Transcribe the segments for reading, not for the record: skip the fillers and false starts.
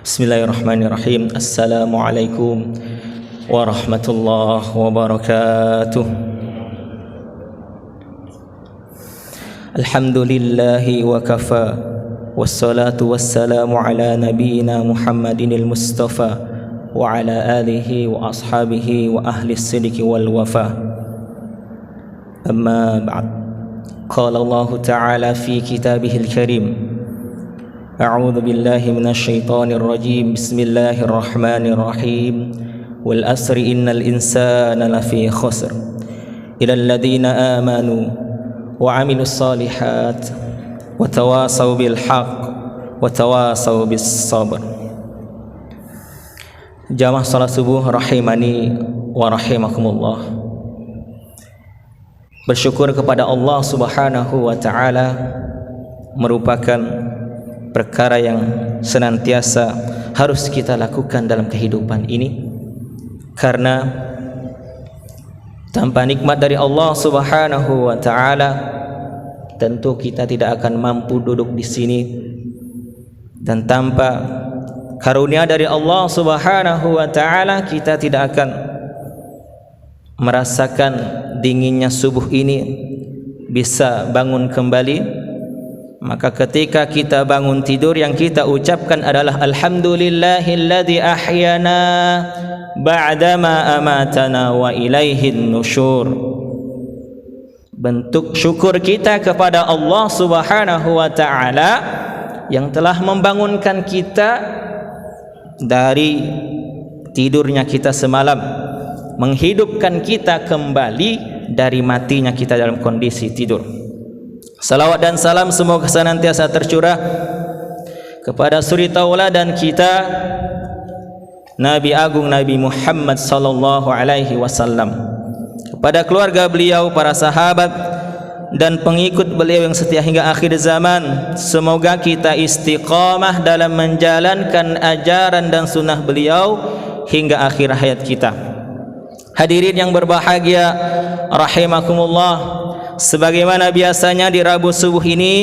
Bismillahirrahmanirrahim. Assalamualaikum warahmatullahi wabarakatuh. Alhamdulillahi wa kafa, wassalatu wassalamu ala nabiyyina Muhammadinil Mustafa wa ala alihi wa ashabihi wa ahli sidiki wal wafa. Amma ba'd. Qala Allah Ta'ala fi kitabihil karim, A'udzu billahi minasy syaithanir rajim. Bismillahirrahmanirrahim. Wal asri innal insana lafi khusr illal ladzina amanu wa 'amilus shalihat wa tawasaw bil haqq wa tawasaw bis sabr. Jamaah salat subuh rahimani wa rahimakumullah. Bersyukur kepada Allah Subhanahu wa taala merupakan perkara yang senantiasa harus kita lakukan dalam kehidupan ini, karena tanpa nikmat dari Allah Subhanahu wa taala tentu kita tidak akan mampu duduk di sini, dan tanpa karunia dari Allah Subhanahu wa taala kita tidak akan merasakan dinginnya subuh ini, bisa bangun kembali. Maka ketika kita bangun tidur, yang kita ucapkan adalah alhamdulillahilladzi ahyana ba'dama amatana wa ilaihin nusyur. Bentuk syukur kita kepada Allah Subhanahu wa taala yang telah membangunkan kita dari tidurnya kita semalam, menghidupkan kita kembali dari matinya kita dalam kondisi tidur. Salawat dan salam semoga senantiasa tercurah kepada suri tauladan kita, Nabi Agung Nabi Muhammad sallallahu alaihi wasallam, kepada keluarga beliau, para sahabat dan pengikut beliau yang setia hingga akhir zaman. Semoga kita istiqamah dalam menjalankan ajaran dan sunnah beliau hingga akhir hayat kita. Hadirin yang berbahagia rahimakumullah, sebagaimana biasanya di Rabu subuh ini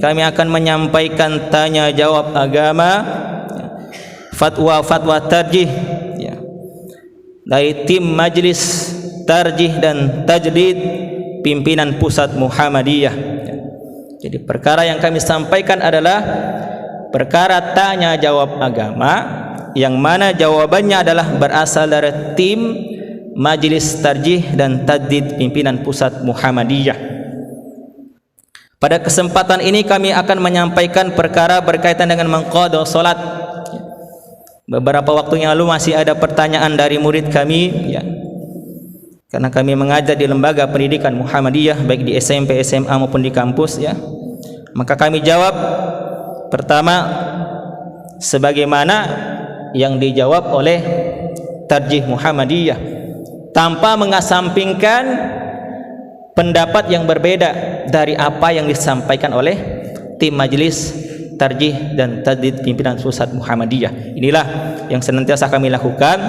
kami akan menyampaikan tanya jawab agama, fatwa tarjih dari tim Majelis Tarjih dan Tajdid pimpinan Pusat Muhammadiyah. Jadi perkara yang kami sampaikan adalah perkara tanya jawab agama, yang mana jawabannya adalah berasal dari tim Majelis Tarjih dan Tajdid pimpinan Pusat Muhammadiyah. Pada kesempatan ini kami akan menyampaikan perkara berkaitan dengan mengqadha salat. Beberapa waktu yang lalu masih ada pertanyaan dari murid kami, karena kami mengajar di lembaga pendidikan Muhammadiyah baik di SMP, SMA maupun di kampus, maka kami jawab pertama sebagaimana yang dijawab oleh Tarjih Muhammadiyah, tanpa mengesampingkan pendapat yang berbeda dari apa yang disampaikan oleh tim Majelis Tarjih dan Tajdid pimpinan Pusat Muhammadiyah. Inilah yang senantiasa kami lakukan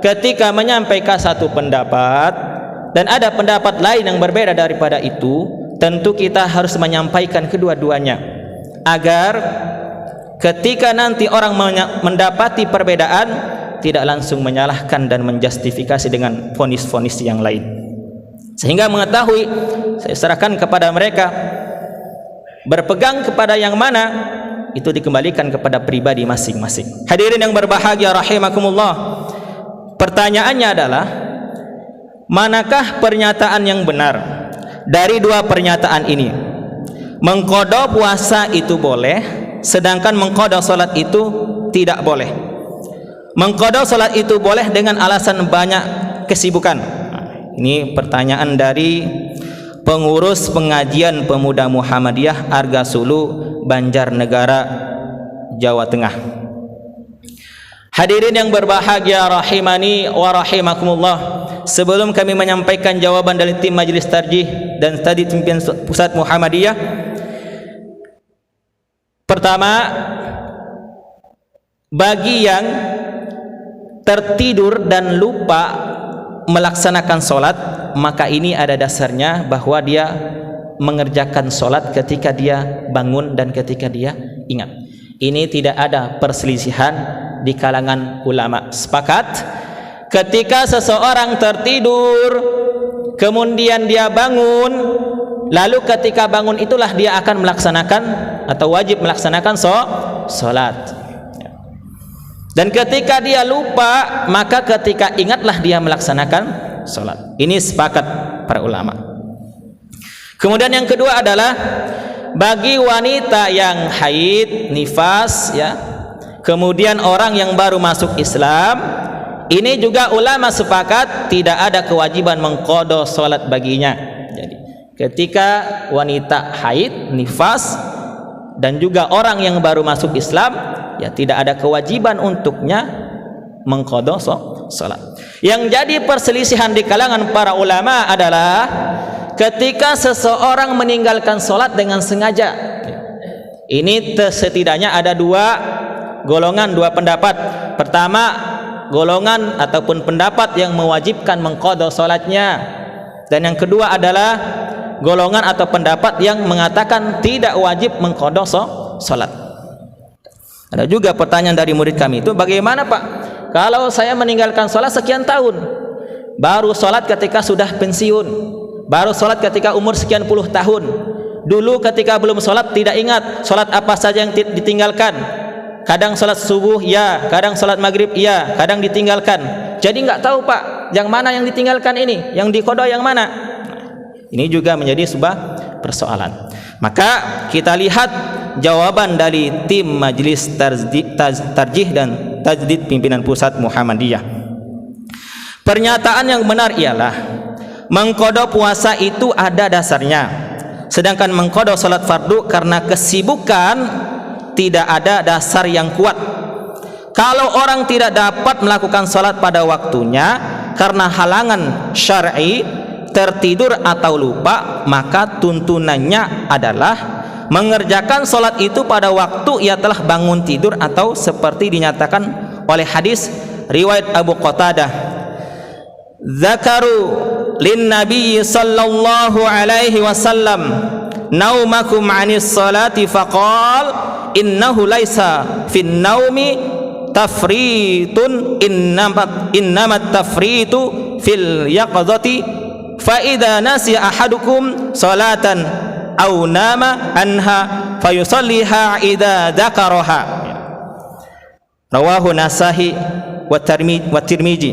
ketika menyampaikan satu pendapat dan ada pendapat lain yang berbeda daripada itu. Tentu kita harus menyampaikan kedua-duanya, agar ketika nanti orang mendapati perbedaan tidak langsung menyalahkan dan menjustifikasi dengan vonis-vonis yang lain, sehingga mengetahui saya serahkan kepada mereka, berpegang kepada yang mana itu dikembalikan kepada pribadi masing-masing. Hadirin yang berbahagia rahimakumullah, pertanyaannya adalah manakah pernyataan yang benar dari dua pernyataan ini? Mengqadha puasa itu boleh, sedangkan mengqadha salat itu tidak boleh. Mengqadha salat itu boleh dengan alasan banyak kesibukan. Ini pertanyaan dari pengurus pengajian pemuda Muhammadiyah Argasulu, Banjarnegara, Jawa Tengah. Hadirin yang berbahagia rahimani wa rahimakumullah, sebelum kami menyampaikan jawaban dari tim Majelis Tarjih dan Tajdid pimpinan Pusat Muhammadiyah, pertama, bagi yang tertidur dan lupa melaksanakan sholat, maka ini ada dasarnya bahwa dia mengerjakan sholat ketika dia bangun dan ketika dia ingat. Ini tidak ada perselisihan di kalangan ulama. Sepakat ketika seseorang tertidur kemudian dia bangun, lalu ketika bangun itulah dia akan melaksanakan atau wajib melaksanakan salat. Dan ketika dia lupa, maka ketika ingatlah dia melaksanakan salat. Ini sepakat para ulama. Kemudian yang kedua adalah bagi wanita yang haid, nifas, ya, kemudian orang yang baru masuk Islam, ini juga ulama sepakat tidak ada kewajiban mengqadha salat baginya. Jadi ketika wanita haid, nifas, dan juga orang yang baru masuk Islam, ya tidak ada kewajiban untuknya mengqadha salat. Yang jadi perselisihan di kalangan para ulama adalah ketika seseorang meninggalkan salat dengan sengaja. Ini setidaknya ada dua golongan, dua pendapat. Pertama, golongan ataupun pendapat yang mewajibkan mengqadha salatnya, dan yang kedua adalah golongan atau pendapat yang mengatakan tidak wajib mengqadha salat. Ada juga pertanyaan dari murid kami itu, bagaimana Pak kalau saya meninggalkan salat sekian tahun, baru salat ketika sudah pensiun, baru salat ketika umur sekian puluh tahun, dulu ketika belum salat tidak ingat salat apa saja yang ditinggalkan, kadang salat subuh ya, kadang salat maghrib ya, kadang ditinggalkan, jadi nggak tahu Pak yang mana yang ditinggalkan ini, yang diqadha yang mana. Ini juga menjadi sebuah persoalan. Maka kita lihat jawaban dari tim Majelis Tarjih dan Tajdid Pimpinan Pusat Muhammadiyah. Pernyataan yang benar ialah mengqadha puasa itu ada dasarnya, sedangkan mengqadha salat fardu karena kesibukan tidak ada dasar yang kuat. Kalau orang tidak dapat melakukan salat pada waktunya karena halangan syar'i, tertidur atau lupa, maka tuntunannya adalah mengerjakan salat itu pada waktu ia telah bangun tidur, atau seperti dinyatakan oleh hadis riwayat Abu Qatadah, zakaru lin nabiy sallallahu alaihi wasallam naumakum anis salati faqal innahu laisa fin naumi tafritun innamat tafritu fil yaqadati fa idza nasiya ahadukum salatan aw nama anha fayusalliha idza dzakaraha. Rawahu Nasa'i wa Tirmizi.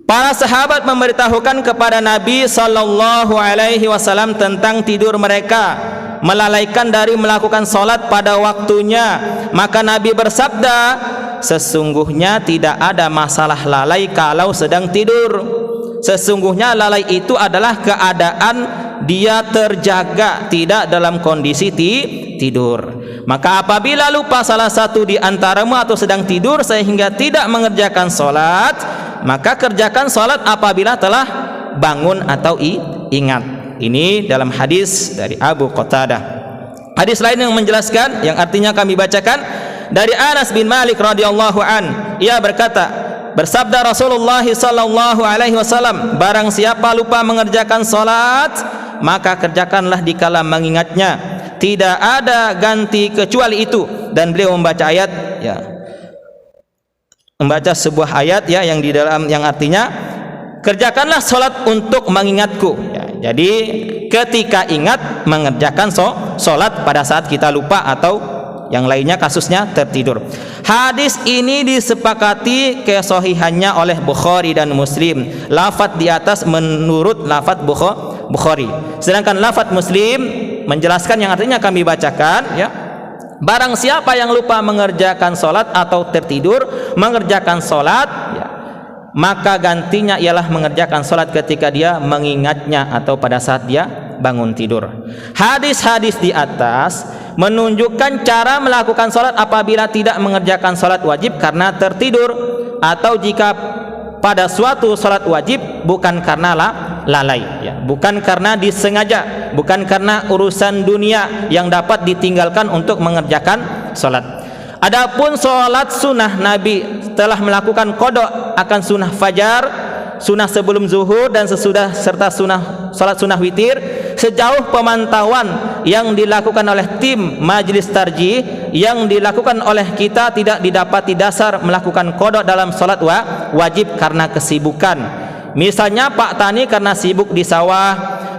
Para sahabat memberitahukan kepada Nabi sallallahu alaihi wasallam tentang tidur mereka, melalaikan dari melakukan salat pada waktunya. Maka Nabi bersabda, sesungguhnya tidak ada masalah lalai kalau sedang tidur. Sesungguhnya lalai itu adalah keadaan dia terjaga, tidak dalam kondisi tidur. Maka apabila lupa salah satu di antaramu atau sedang tidur sehingga tidak mengerjakan salat, maka kerjakan salat apabila telah bangun atau ingat. Ini dalam hadis dari Abu Qatadah. Hadis lain yang menjelaskan, yang artinya kami bacakan, dari Anas bin Malik radhiyallahu an, ia berkata, bersabda Rasulullah sallallahu alaihi wasallam, barang siapa lupa mengerjakan salat, maka kerjakanlah dikala mengingatnya, tidak ada ganti kecuali itu. Dan beliau membaca ayat, ya, membaca sebuah ayat, ya, yang di dalam yang artinya kerjakanlah salat untuk mengingatku, ya. Jadi ketika ingat mengerjakan salat pada saat kita lupa atau yang lainnya kasusnya tertidur. Hadis ini disepakati kesohihannya oleh Bukhari dan Muslim. Lafadz di atas menurut lafadz Bukhari. Sedangkan lafadz Muslim menjelaskan yang artinya kami bacakan, ya. Barang siapa yang lupa mengerjakan salat atau tertidur mengerjakan salat, ya, maka gantinya ialah mengerjakan salat ketika dia mengingatnya atau pada saat dia bangun tidur. Hadis-hadis di atas menunjukkan cara melakukan salat apabila tidak mengerjakan salat wajib karena tertidur, atau jika pada suatu salat wajib bukan karena lalai, ya, bukan karena disengaja, bukan karena urusan dunia yang dapat ditinggalkan untuk mengerjakan salat. Adapun salat sunnah, Nabi telah melakukan qada akan sunnah fajar, sunnah sebelum zuhur dan sesudah, serta salat sunnah witir sejauh pemantauan yang dilakukan oleh tim Majelis Tarjih yang dilakukan oleh kita tidak didapati dasar melakukan qada dalam salat wajib karena kesibukan. Misalnya Pak Tani karena sibuk di sawah,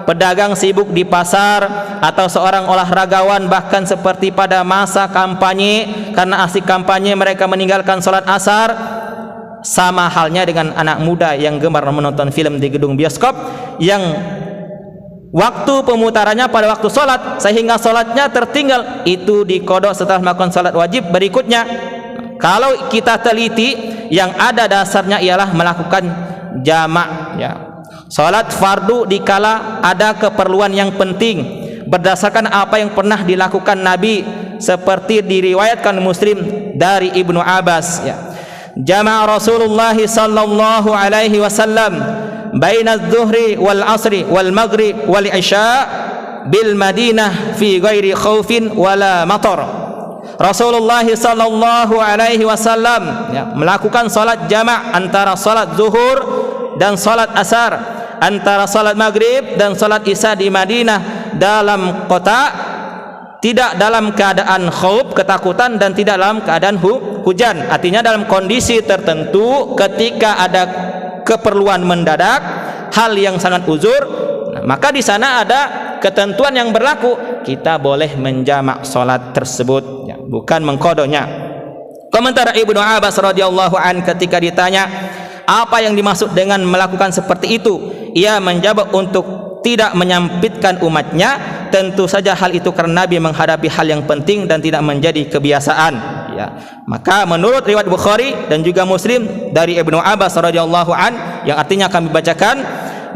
pedagang sibuk di pasar, atau seorang olahragawan bahkan seperti pada masa kampanye karena asik kampanye mereka meninggalkan salat asar. Sama halnya dengan anak muda yang gemar menonton film di gedung bioskop yang waktu pemutarannya pada waktu salat sehingga salatnya tertinggal, itu diqada setelah melakukan salat wajib berikutnya. Kalau kita teliti, yang ada dasarnya ialah melakukan jamak ya. Salat fardu dikala ada keperluan yang penting berdasarkan apa yang pernah dilakukan Nabi, seperti diriwayatkan Muslim dari Ibnu Abbas ya. Jama'a Rasulullah sallallahu alaihi wasallam baina adh-dhuhri wal asri wal maghrib wal isya bil Madinah fi ghairi khaufin wala matar. Rasulullah sallallahu alaihi wasallam ya, melakukan salat jamak antara salat zuhur dan salat asar, antara salat maghrib dan salat isya di Madinah dalam kota, tidak dalam keadaan khauf ketakutan dan tidak dalam keadaan hujan. Artinya dalam kondisi tertentu ketika ada keperluan mendadak, hal yang sangat uzur, maka di sana ada ketentuan yang berlaku, kita boleh menjamak salat tersebut ya, bukan mengqadanya. Komentar Ibnu Abbas radhiyallahu an ketika ditanya apa yang dimaksud dengan melakukan seperti itu, ia menjawab untuk tidak menyampitkan umatnya. Tentu saja hal itu karena Nabi menghadapi hal yang penting dan tidak menjadi kebiasaan ya. Maka menurut riwayat Bukhari dan juga Muslim dari Ibnu Abbas radhiyallahu an, yang artinya kami bacakan,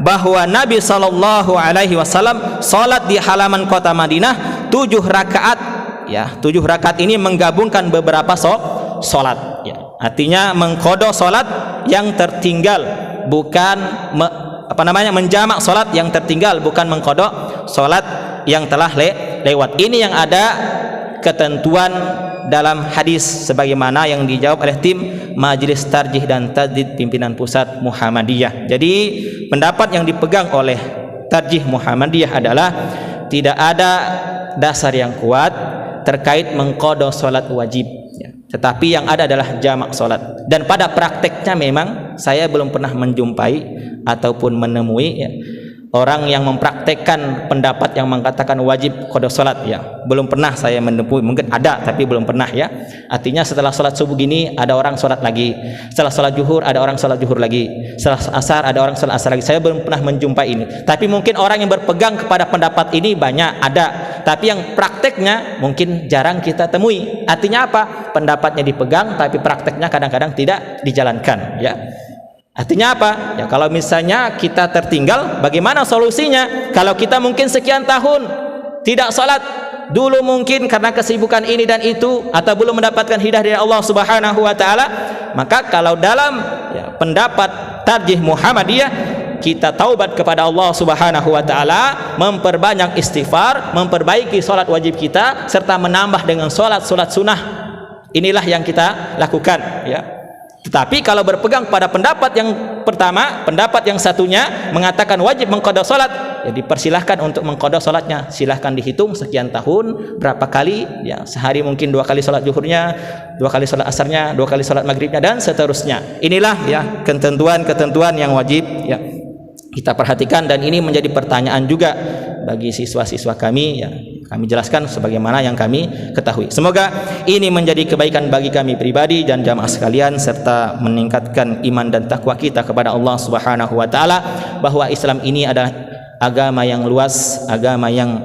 bahwa Nabi sallallahu alaihi wasallam salat di halaman kota Madinah 7 rakaat ya. 7 rakaat ini menggabungkan beberapa salat ya. Artinya mengqada salat yang tertinggal, bukan menjamak salat yang tertinggal, bukan mengqada salat yang telah lewat. Ini yang ada ketentuan dalam hadis sebagaimana yang dijawab oleh tim Majelis Tarjih dan Tajdid Pimpinan Pusat Muhammadiyah. Jadi pendapat yang dipegang oleh Tarjih Muhammadiyah adalah tidak ada dasar yang kuat terkait mengqada salat wajib ya. Tetapi yang ada adalah jamak salat, dan pada prakteknya memang saya belum pernah menjumpai ataupun menemui ya, orang yang mempraktekkan pendapat yang mengatakan wajib qada salat ya. Belum pernah saya menemui, mungkin ada tapi belum pernah ya. Artinya setelah salat subuh gini ada orang salat lagi, setelah salat zuhur ada orang salat zuhur lagi, setelah asar ada orang salat asar lagi. Saya belum pernah menjumpai ini. Tapi mungkin orang yang berpegang kepada pendapat ini banyak ada, tapi yang prakteknya mungkin jarang kita temui. Artinya apa? Pendapatnya dipegang tapi prakteknya kadang-kadang tidak dijalankan ya. Artinya apa? Ya kalau misalnya kita tertinggal, bagaimana solusinya? Kalau kita mungkin sekian tahun tidak salat, dulu mungkin karena kesibukan ini dan itu, atau belum mendapatkan hidayah dari Allah Subhanahu wa taala, maka kalau dalam ya, pendapat Tarjih Muhammadiyah, kita taubat kepada Allah Subhanahu wa taala, memperbanyak istighfar, memperbaiki salat wajib kita, serta menambah dengan salat sunnah. Inilah yang kita lakukan ya. Tetapi kalau berpegang pada pendapat yang pertama, pendapat yang satunya mengatakan wajib mengqada salat, ya dipersilahkan untuk mengqada salatnya. Silahkan dihitung sekian tahun berapa kali ya, sehari mungkin 2 kali salat zuhurnya, 2 kali salat asarnya, 2 kali salat maghribnya, dan seterusnya. Inilah ya ketentuan-ketentuan yang wajib ya kita perhatikan, dan ini menjadi pertanyaan juga bagi siswa-siswa kami ya. Kami jelaskan sebagaimana yang kami ketahui. Semoga ini menjadi kebaikan bagi kami pribadi dan jamaah sekalian, serta meningkatkan iman dan takwa kita kepada Allah Subhanahu wa taala, bahwa Islam ini adalah agama yang luas, agama yang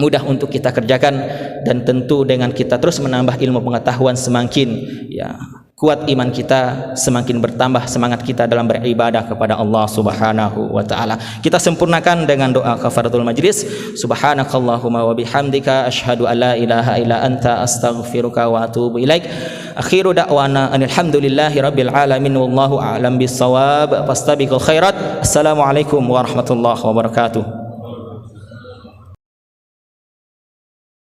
mudah untuk kita kerjakan, dan tentu dengan kita terus menambah ilmu pengetahuan, semakin ya kuat iman kita, semakin bertambah semangat kita dalam beribadah kepada Allah Subhanahu wa taala. Kita sempurnakan dengan doa kafaratul majlis. Subhanakallahumma wa bihamdika asyhadu an la ilaha illa anta astaghfiruka wa atubu ilaik. Akhiru da'wana alhamdulillahi rabbil alamin wallahu a'lam bissawab. Fastabiqul khairat. Assalamualaikum warahmatullahi wabarakatuh.